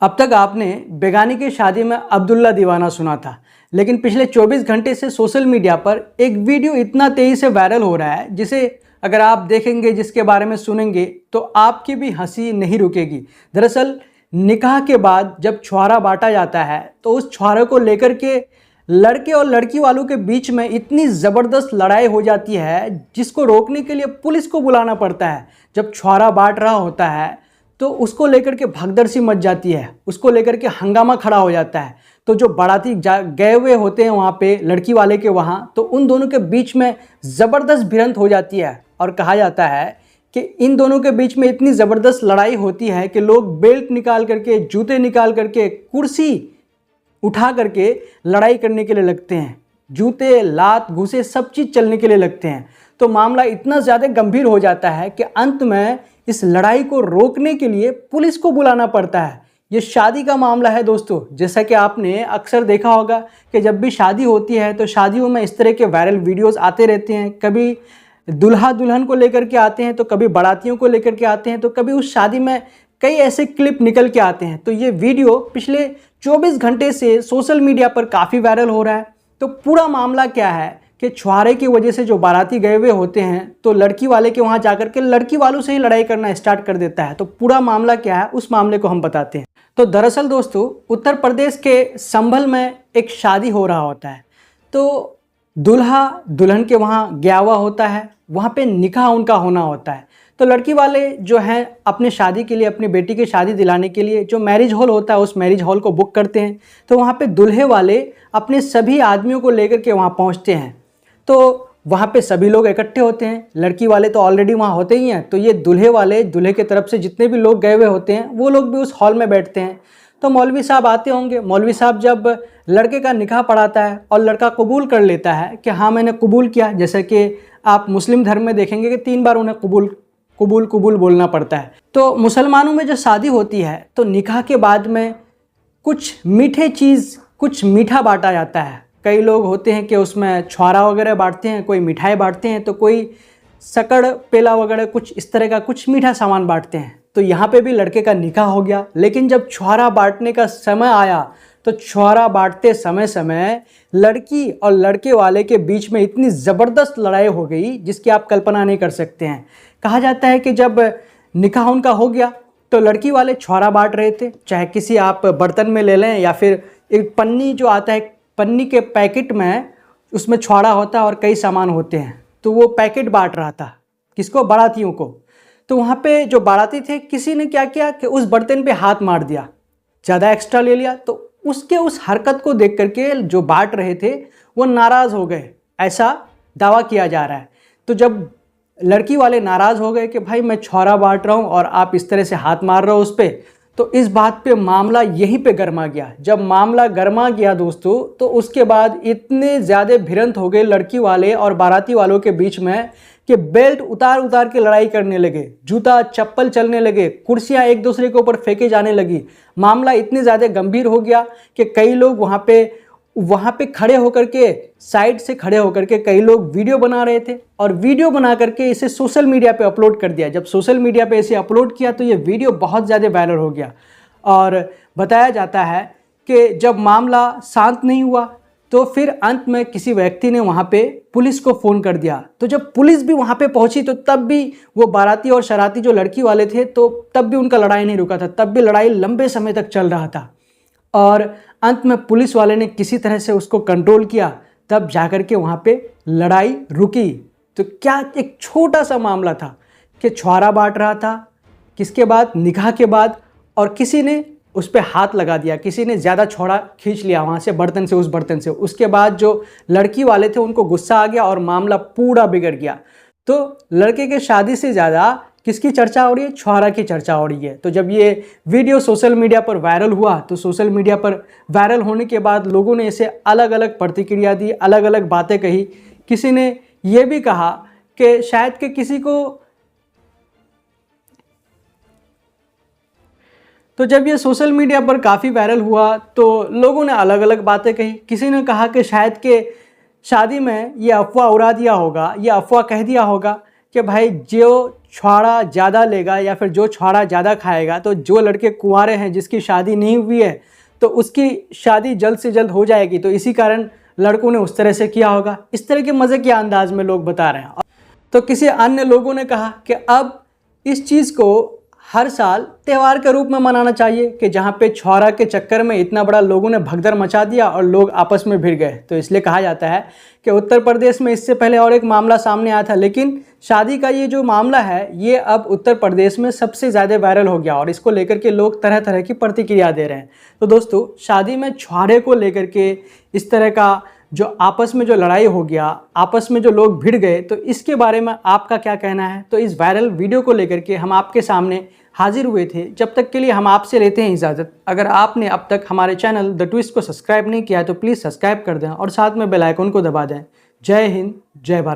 अब तक आपने बेगानी की शादी में अब्दुल्ला दीवाना सुना था, लेकिन पिछले 24 घंटे से सोशल मीडिया पर एक वीडियो इतना तेज़ी से वायरल हो रहा है जिसे अगर आप देखेंगे, जिसके बारे में सुनेंगे तो आपकी भी हंसी नहीं रुकेगी। दरअसल निकाह के बाद जब छुआरा बांटा जाता है तो उस छुआरे को लेकर के लड़के और लड़की वालों के बीच में इतनी ज़बरदस्त लड़ाई हो जाती है जिसको रोकने के लिए पुलिस को बुलाना पड़ता है। जब छुआरा बांट रहा होता है तो उसको लेकर के भगदड़ सी मच जाती है, उसको लेकर के हंगामा खड़ा हो जाता है। तो जो बाराती गए हुए होते हैं वहाँ पे लड़की वाले के वहाँ, तो उन दोनों के बीच में ज़बरदस्त भिड़ंत हो जाती है और कहा जाता है कि इन दोनों के बीच में इतनी ज़बरदस्त लड़ाई होती है कि लोग बेल्ट निकाल करके, जूते निकाल करके, कुर्सी उठा करके लड़ाई करने के लिए लगते हैं। जूते, लात, घूसे सब चीज़ चलने के लिए लगते हैं। तो मामला इतना ज़्यादा गंभीर हो जाता है कि अंत में इस लड़ाई को रोकने के लिए पुलिस को बुलाना पड़ता है। ये शादी का मामला है दोस्तों। जैसा कि आपने अक्सर देखा होगा कि जब भी शादी होती है तो शादियों में इस तरह के वायरल वीडियोस आते रहते हैं। कभी दुल्हा दुल्हन को लेकर के आते हैं, तो कभी बारातियों को लेकर के आते हैं, तो कभी उस शादी में कई ऐसे क्लिप निकल के आते हैं। तो ये वीडियो पिछले 24 घंटे से सोशल मीडिया पर काफ़ी वायरल हो रहा है। तो पूरा मामला क्या है कि छुआरे की वजह से जो बाराती गए हुए होते हैं तो लड़की वाले के वहाँ जाकर के लड़की वालों से ही लड़ाई करना स्टार्ट कर देता है। तो पूरा मामला क्या है उस मामले को हम बताते हैं। तो दरअसल दोस्तों, उत्तर प्रदेश के संभल में एक शादी हो रहा होता है। तो दूल्हा दुल्हन के वहाँ गया हुआ होता है, वहाँ पे निकाह उनका होना होता है। तो लड़की वाले जो हैं अपने शादी के लिए, अपनी बेटी की शादी दिलाने के लिए जो मैरिज हॉल होता है उस मैरिज हॉल को बुक करते हैं। तो वहाँ पे दूल्हे वाले अपने सभी आदमियों को लेकर के वहाँ पहुँचते हैं। तो वहाँ पे सभी लोग इकट्ठे होते हैं। लड़की वाले तो ऑलरेडी वहाँ होते ही हैं, तो ये दूल्हे वाले, दूल्हे की तरफ से जितने भी लोग गए हुए होते हैं वो लोग भी उस हॉल में बैठते हैं। तो मौलवी साहब आते होंगे। मौलवी साहब जब लड़के का निकाह पढ़ाता है और लड़का कबूल कर लेता है कि हाँ मैंने कबूल किया, जैसे कि आप मुस्लिम धर्म में देखेंगे कि 3 बार उन्हें कबूल कबूल कबूल बोलना पड़ता है। तो मुसलमानों में जो शादी होती है तो निकाह के बाद में कुछ मीठे चीज़, कुछ मीठा बांटा जाता है। कई लोग होते हैं कि उसमें छुआरा वगैरह बांटते हैं, कोई मिठाई बांटते हैं, तो कोई सकड़ पेला वगैरह कुछ इस तरह का कुछ मीठा सामान बांटते हैं। तो यहाँ पे भी लड़के का निकाह हो गया। लेकिन जब छुआरा बांटने का समय आया तो छुआरा बांटते समय लड़की और लड़के वाले के बीच में इतनी ज़बरदस्त लड़ाई हो गई जिसकी आप कल्पना नहीं कर सकते हैं। कहा जाता है कि जब निकाह उनका हो गया तो लड़की वाले छुआरा बांट रहे थे, चाहे किसी आप बर्तन में ले लें या फिर एक पन्नी जो आता है, पन्नी के पैकेट में उसमें छुआरा होता है और कई सामान होते हैं। तो वो पैकेट बांट रहा था किसको? बारातियों को। तो वहाँ पे जो बाराती थे किसी ने क्या किया कि उस बर्तन पे हाथ मार दिया, ज़्यादा एक्स्ट्रा ले लिया। तो उसके उस हरकत को देख करके जो बांट रहे थे वो नाराज़ हो गए, ऐसा दावा किया जा रहा है। तो जब लड़की वाले नाराज़ हो गए कि भाई मैं छुआरा बांट रहा हूँ और आप इस तरह से हाथ मार रहे हो उस पर, तो इस बात पे मामला यहीं पे गर्मा गया। जब मामला गर्मा गया दोस्तों, तो उसके बाद इतने ज़्यादा भिड़ंत हो गए लड़की वाले और बाराती वालों के बीच में कि बेल्ट उतार उतार के लड़ाई करने लगे, जूता चप्पल चलने लगे, कुर्सियां एक दूसरे के ऊपर फेंके जाने लगी। मामला इतने ज़्यादा गंभीर हो गया कि कई लोग वहाँ पे खड़े होकर के, साइड से खड़े होकर के कई लोग वीडियो बना रहे थे और वीडियो बना करके इसे सोशल मीडिया पे अपलोड कर दिया। जब सोशल मीडिया पे इसे अपलोड किया तो ये वीडियो बहुत ज़्यादा वायरल हो गया। और बताया जाता है कि जब मामला शांत नहीं हुआ तो फिर अंत में किसी व्यक्ति ने वहाँ पे पुलिस को फ़ोन कर दिया। तो जब पुलिस भी वहाँ पे पहुँची तो तब भी वो बाराती और शरारती जो लड़की वाले थे तो तब भी उनका लड़ाई नहीं रुका था, तब भी लड़ाई लंबे समय तक चल रहा था। और अंत में पुलिस वाले ने किसी तरह से उसको कंट्रोल किया, तब जाकर के वहाँ पे लड़ाई रुकी। तो क्या एक छोटा सा मामला था कि छुआरा बांट रहा था, किसके बाद? निकाह के बाद, और किसी ने उस पर हाथ लगा दिया, किसी ने ज़्यादा छुआरा खींच लिया वहाँ से, बर्तन से, उस बर्तन से। उसके बाद जो लड़की वाले थे उनको गुस्सा आ गया और मामला पूरा बिगड़ गया। तो लड़के के शादी से ज़्यादा किसकी चर्चा हो रही है? छुआरा की चर्चा हो रही है। तो जब ये वीडियो सोशल मीडिया पर वायरल हुआ तो सोशल मीडिया पर वायरल होने के बाद लोगों ने इसे अलग अलग प्रतिक्रिया दी, अलग अलग बातें कही। किसी ने ये भी कहा कि शायद कि किसी को, तो जब ये सोशल मीडिया पर काफ़ी वायरल हुआ तो लोगों ने अलग अलग बातें कही। किसी ने कहा कि शायद के शादी में ये अफवाह उड़ा दिया होगा, ये अफवाह कह दिया होगा कि भाई जो छुआड़ा ज़्यादा लेगा या फिर जो छुआड़ा ज़्यादा खाएगा, तो जो लड़के कुंवारे हैं जिसकी शादी नहीं हुई है तो उसकी शादी जल्द से जल्द हो जाएगी। तो इसी कारण लड़कों ने उस तरह से किया होगा। इस तरह के मज़े के अंदाज में लोग बता रहे हैं। तो किसी अन्य लोगों ने कहा कि अब इस चीज़ को हर साल त्यौहार के रूप में मनाना चाहिए कि जहाँ पे छुआरा के चक्कर में इतना बड़ा लोगों ने भगदड़ मचा दिया और लोग आपस में भिड़ गए। तो इसलिए कहा जाता है कि उत्तर प्रदेश में इससे पहले और एक मामला सामने आया था, लेकिन शादी का ये जो मामला है ये अब उत्तर प्रदेश में सबसे ज़्यादा वायरल हो गया और इसको लेकर के लोग तरह तरह की प्रतिक्रिया दे रहे हैं। तो दोस्तों, शादी में छुआरे को लेकर के इस तरह का जो आपस में जो लड़ाई हो गया, आपस में जो लोग भिड़ गए, तो इसके बारे में आपका क्या कहना है? तो इस वायरल वीडियो को लेकर के हम आपके सामने हाजिर हुए थे। जब तक के लिए हम आपसे लेते हैं इजाज़त। अगर आपने अब तक हमारे चैनल द ट्विस्ट को सब्सक्राइब नहीं किया है तो प्लीज़ सब्सक्राइब कर दें और साथ में बेल आइकन को दबा दें। जय हिंद, जय भारत।